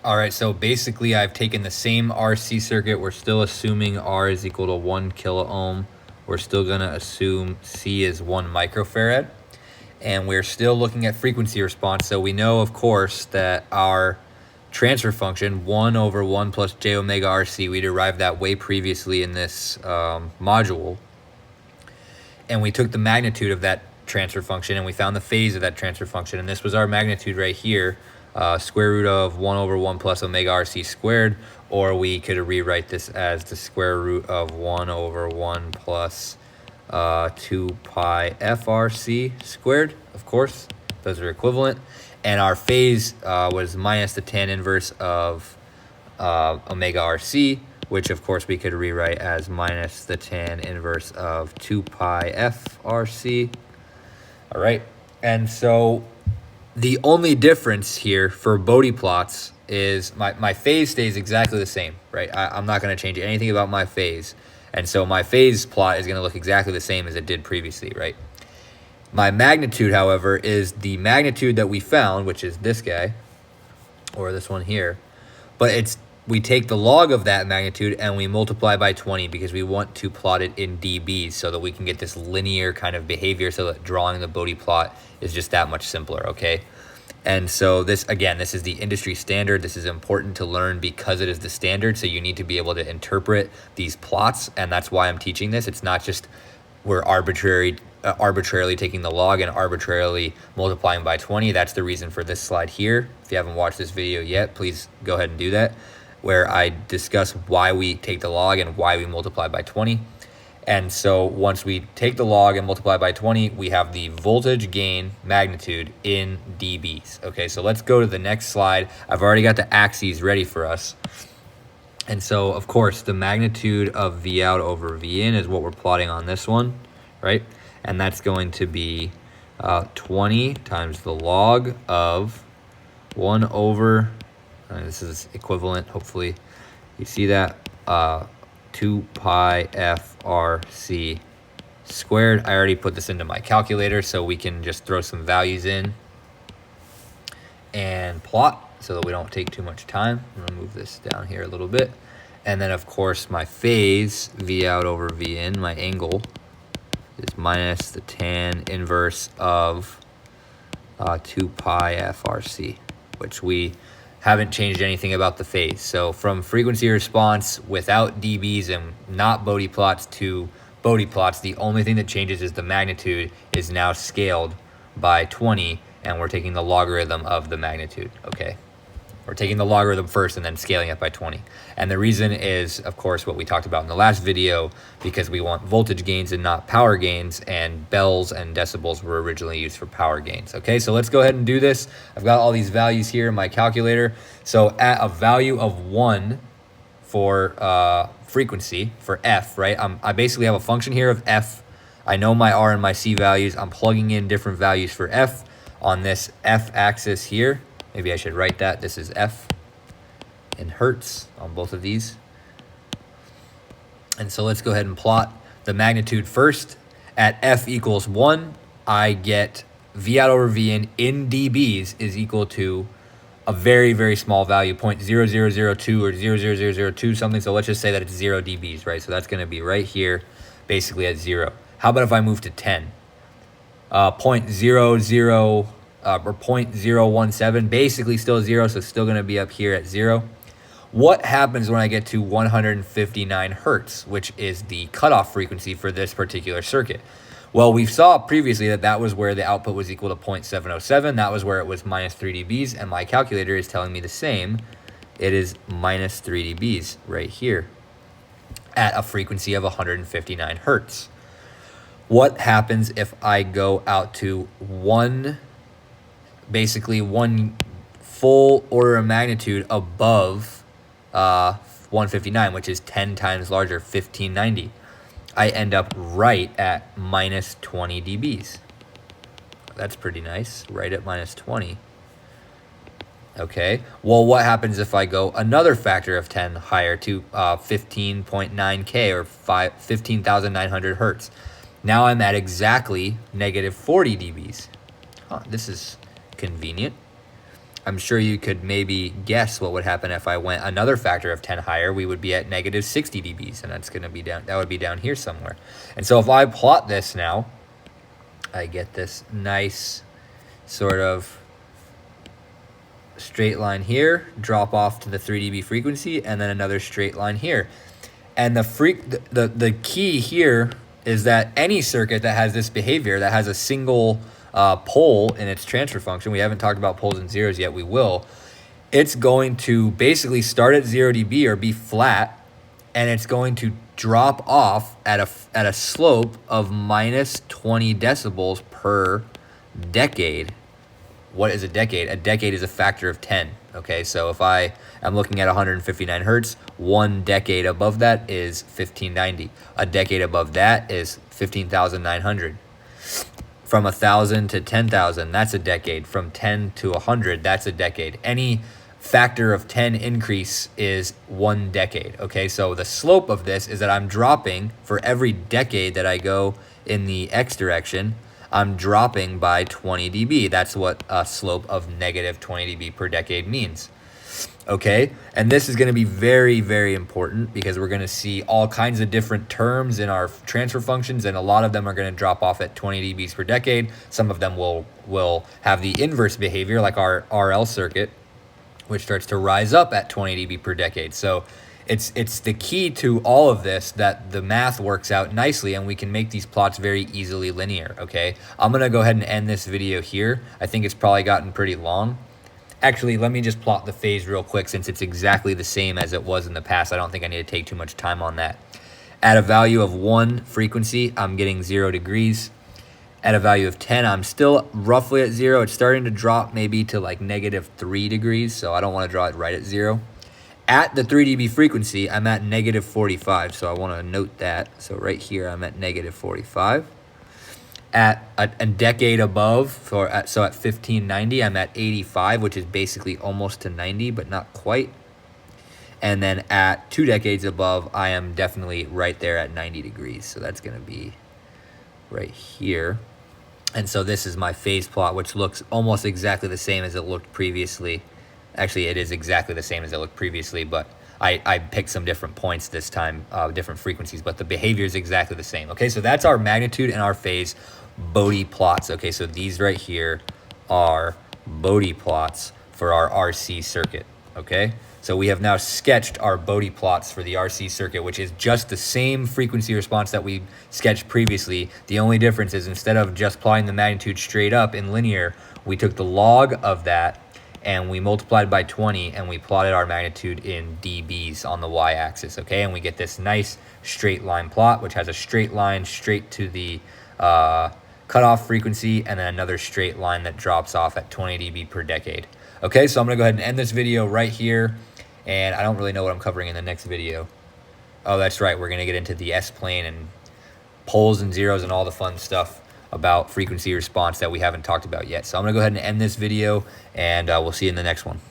All right, so basically I've taken the same RC circuit. We're still assuming R is equal to 1 kilo ohm. We're still gonna assume C is 1 microfarad. And we're still looking at frequency response. So we know, of course, that our transfer function, 1 over 1 plus j omega RC, we derived that way previously in this module. And we took the magnitude of that transfer function and we found the phase of that transfer function. And this was our magnitude right here, square root of 1 over 1 plus omega RC squared, or we could rewrite this as the square root of 1 over 1 plus 2 pi FRC squared. Of course, those are equivalent. And our phase was minus the tan inverse of omega RC, which of course we could rewrite as minus the tan inverse of 2 pi FRC. All right, and so the only difference here for Bode plots is my phase stays exactly the same, right? I'm not going to change anything about my phase. And so my phase plot is going to look exactly the same as it did previously, right? My magnitude, however, is the magnitude that we found, which is this guy, or this one here. But we take the log of that magnitude and we multiply by 20 because we want to plot it in dBs so that we can get this linear kind of behavior, so that drawing the Bode plot is just that much simpler, okay? And so this, again, this is the industry standard. This is important to learn because it is the standard. So you need to be able to interpret these plots. And that's why I'm teaching this. It's not just we're arbitrarily taking the log and arbitrarily multiplying by 20. That's the reason for this slide here. If you haven't watched this video yet, please go ahead and do that, where I discuss why we take the log and why we multiply by 20. And so once we take the log and multiply by 20, we have the voltage gain magnitude in dBs. Okay, so let's go to the next slide. I've already got the axes ready for us. And so, of course, the magnitude of V out over V in is what we're plotting on this one, right? And that's going to be 20 times the log of 1 over, this is equivalent, hopefully you see that, 2 pi FRC squared. I already put this into my calculator, so we can just throw some values in and plot so that we don't take too much time. I'm gonna move this down here a little bit. And then of course my phase, V out over V in, my angle, is minus the tan inverse of 2 pi FRC, which we haven't changed anything about the phase. So from frequency response without dBs and not Bode plots to Bode plots, the only thing that changes is the magnitude is now scaled by 20, and we're taking the logarithm of the magnitude, okay? We're taking the logarithm first and then scaling it by 20. And the reason is, of course, what we talked about in the last video, because we want voltage gains and not power gains, and bells and decibels were originally used for power gains. Okay, so let's go ahead and do this. I've got all these values here in my calculator. So at a value of 1 for frequency, for F, right? I basically have a function here of F. I know my R and my C values. I'm plugging in different values for F on this F axis here. Maybe I should write that. This is F in hertz on both of these. And so let's go ahead and plot the magnitude first. At F equals 1, I get V out over V in dBs is equal to a very, very small value, 0.0002 or 0.0002 something. So let's just say that it's 0 dBs, right? So that's going to be right here, basically at 0. How about if I move to 10? 0.00 or 0.017, basically still 0, so still going to be up here at 0. What happens when I get to 159 hertz, which is the cutoff frequency for this particular circuit? Well, we saw previously that that was where the output was equal to 0.707. That was where it was minus 3 dBs, and my calculator is telling me the same. It is minus 3 dBs right here at a frequency of 159 hertz. What happens if I go out to basically one full order of magnitude above 159, which is 10 times larger, 1590? I end up right at minus 20 dBs. That's pretty nice, right at minus 20. Okay, well, what happens if I go another factor of 10 higher to 15.9K or 15,900 hertz? Now I'm at exactly negative 40 dBs. This is convenient. I'm sure you could maybe guess what would happen if I went another factor of 10 higher. We would be at negative 60 dBs, and that's going to be down. That would be down here somewhere. And so if I plot this now, I get this nice sort of straight line here, drop off to the 3 dB frequency, and then another straight line here. And the key here is that any circuit that has this behavior, that has a single pole in its transfer function, we haven't talked about poles and zeros yet, we will, it's going to basically start at 0 dB or be flat, and it's going to drop off at a slope of minus 20 decibels per decade. What is a decade? A decade is a factor of 10. Okay, so if I am looking at 159 hertz, 1 decade above that is 1590. A decade above that is 15,900. From 1,000 to 10,000, that's a decade. From 10 to 100, that's a decade. Any factor of 10 increase is 1 decade. Okay, so the slope of this is that I'm dropping for every decade that I go in the X direction. I'm dropping by 20 dB. That's what a slope of negative 20 dB per decade means. Okay, and this is going to be very, very important because we're going to see all kinds of different terms in our transfer functions, and a lot of them are going to drop off at 20 dBs per decade. Some of them will have the inverse behavior, like our RL circuit, which starts to rise up at 20 dB per decade. So it's the key to all of this that the math works out nicely and we can make these plots very easily linear, okay? I'm gonna go ahead and end this video here. I think it's probably gotten pretty long. Actually, let me just plot the phase real quick since it's exactly the same as it was in the past. I don't think I need to take too much time on that. At a value of 1 frequency, I'm getting 0 degrees. At a value of 10, I'm still roughly at 0. It's starting to drop maybe to like negative 3 degrees, so I don't want to draw it right at 0. At the 3 dB frequency, I'm at negative 45, so I want to note that. So right here, I'm at negative 45. At a decade above, so at 1590, I'm at 85, which is basically almost to 90, but not quite. And then at 2 decades above, I am definitely right there at 90 degrees. So that's going to be right here. And so this is my phase plot, which looks almost exactly the same as it looked previously. Actually, it is exactly the same as it looked previously, but I picked some different points this time, different frequencies, but the behavior is exactly the same. Okay, so that's our magnitude and our phase Bode plots. Okay, so these right here are Bode plots for our RC circuit. Okay, so we have now sketched our Bode plots for the RC circuit, which is just the same frequency response that we sketched previously. The only difference is instead of just plotting the magnitude straight up in linear, we took the log of that and we multiplied by 20 and we plotted our magnitude in dBs on the y-axis, okay? And we get this nice straight line plot, which has a straight line straight to the cutoff frequency and then another straight line that drops off at 20 dB per decade. Okay, so I'm gonna go ahead and end this video right here, and I don't really know what I'm covering in the next video. Oh, that's right, we're gonna get into the S-plane and poles and zeros and all the fun stuff about frequency response that we haven't talked about yet. So I'm gonna go ahead and end this video, and we'll see you in the next one.